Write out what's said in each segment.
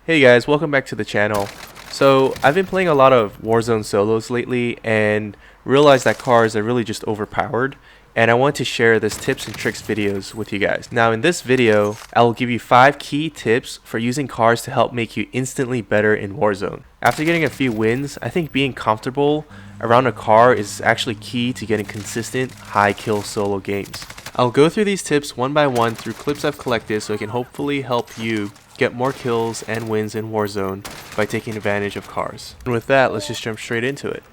Hey guys, welcome back to the channel. So I've been playing a lot of Warzone solos lately and realized that cars are really just overpowered, and I want to share this tips and tricks videos with you guys. Now in this video, I will give you 5 key tips for using cars to help make you instantly better in Warzone. After getting a few wins, I think being comfortable around a car is actually key to getting consistent high kill solo games. I'll go through these tips one by one through clips I've collected so I can hopefully help you get more kills and wins in Warzone by taking advantage of cars. And with that, let's just jump straight into it.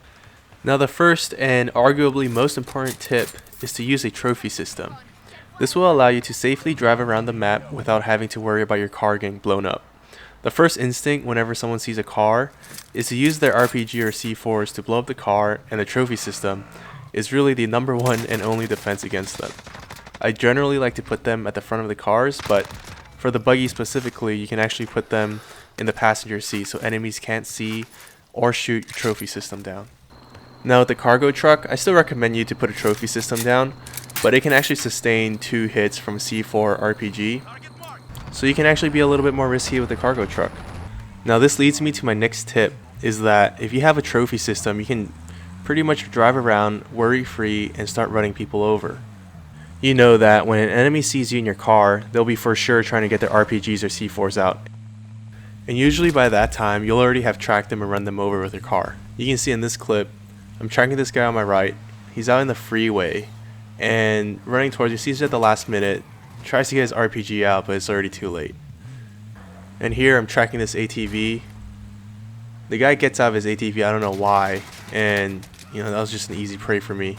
Now the first and arguably most important tip is to use a trophy system. This will allow you to safely drive around the map without having to worry about your car getting blown up. The first instinct whenever someone sees a car is to use their RPG or C4s to blow up the car, and the trophy system is really the number one and only defense against them. I generally like to put them at the front of the cars, but for the buggy specifically, you can actually put them in the passenger seat so enemies can't see or shoot your trophy system down. Now with the cargo truck, I still recommend you to put a trophy system down, but it can actually sustain 2 hits from C4 or RPG, so you can actually be a little bit more risky with the cargo truck. Now this leads me to my next tip, is that if you have a trophy system, you can pretty much drive around worry-free and start running people over. You know that when an enemy sees you in your car, they'll be for sure trying to get their RPGs or C4s out. And usually by that time, you'll already have tracked them and run them over with your car. You can see in this clip, I'm tracking this guy on my right. He's out in the freeway and running towards you. Sees it at the last minute, tries to get his RPG out, but it's already too late. And here I'm tracking this ATV. The guy gets out of his ATV, I don't know why, and that was just an easy prey for me.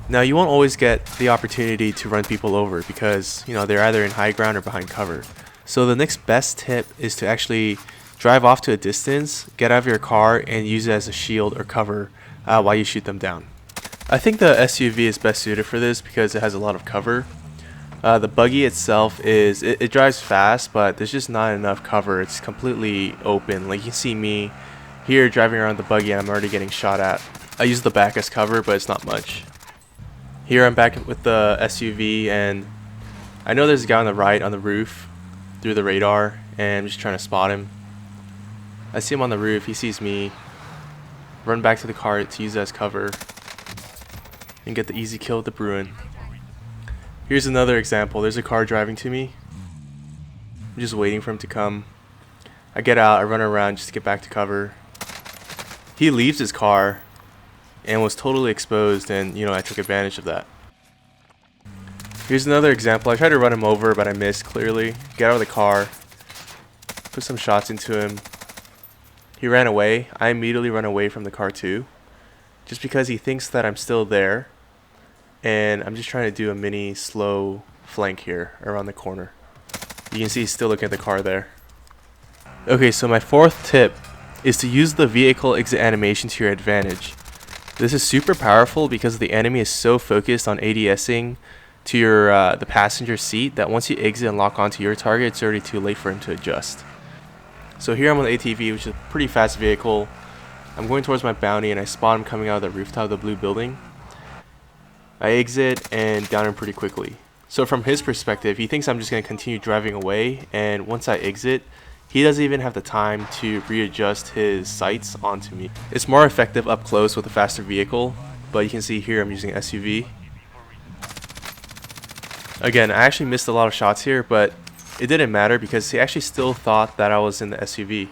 Now you won't always get the opportunity to run people over because they're either in high ground or behind cover. So the next best tip is to actually drive off to a distance, get out of your car, and use it as a shield or cover while you shoot them down. I think the SUV is best suited for this because it has a lot of cover. The buggy itself it drives fast, but there's just not enough cover. It's completely open. Like you can see me here driving around the buggy and I'm already getting shot at. I use the back as cover, but it's not much. Here I'm back with the SUV, and I know there's a guy on the right on the roof through the radar, and I'm just trying to spot him. I see him on the roof, he sees me, run back to the car to use it as cover, and get the easy kill with the Bruin. Here's another example. There's a car driving to me. I'm just waiting for him to come. I get out, I run around just to get back to cover. He leaves his car and was totally exposed, and I took advantage of that. Here's another example. I tried to run him over, but I missed clearly. Get out of the car, put some shots into him. He ran away. I immediately run away from the car too, just because he thinks that I'm still there, and I'm just trying to do a mini slow flank here around the corner. You can see he's still looking at the car there. Okay, so my 4th tip is to use the vehicle exit animation to your advantage. This is super powerful because the enemy is so focused on ADSing to your the passenger seat that once you exit and lock onto your target, it's already too late for him to adjust. So here I'm on the ATV, which is a pretty fast vehicle. I'm going towards my bounty and I spot him coming out of the rooftop of the blue building. I exit and down him pretty quickly. So from his perspective, he thinks I'm just going to continue driving away, and once I exit, he doesn't even have the time to readjust his sights onto me. It's more effective up close with a faster vehicle, but you can see here I'm using SUV. Again, I actually missed a lot of shots here, but it didn't matter because he actually still thought that I was in the SUV.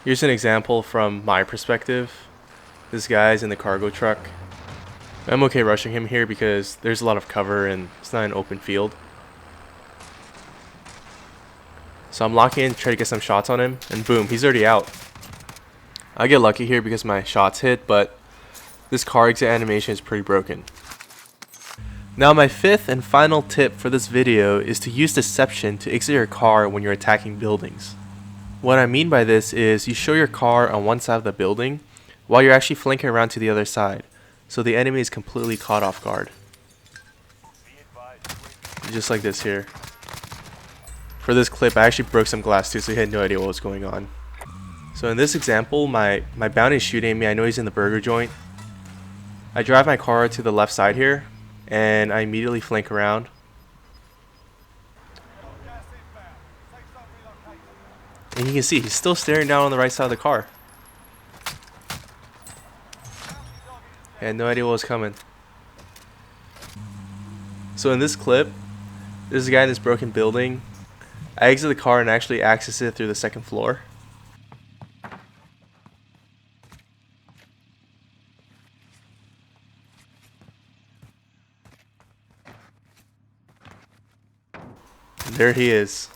Here's an example from my perspective. This guy's in the cargo truck. I'm okay rushing him here because there's a lot of cover and it's not an open field. So I'm locking in, try to get some shots on him, and boom, he's already out. I get lucky here because my shots hit, but this car exit animation is pretty broken. Now my 5th and final tip for this video is to use deception to exit your car when you're attacking buildings. What I mean by this is you show your car on one side of the building while you're actually flanking around to the other side, so the enemy is completely caught off guard. Just like this here. For this clip, I actually broke some glass too, so he had no idea what was going on. So in this example, my bounty is shooting me. I know he's in the burger joint. I drive my car to the left side here, and I immediately flank around. And you can see he's still staring down on the right side of the car. I had no idea what was coming. So in this clip, there's a guy in this broken building. I exit the car and actually access it through the second floor. And there he is.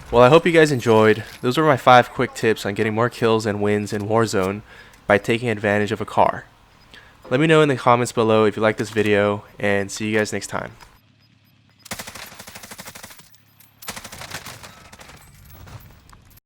Well, I hope you guys enjoyed. Those were my 5 quick tips on getting more kills and wins in Warzone by taking advantage of a car. Let me know in the comments below if you like this video, and see you guys next time.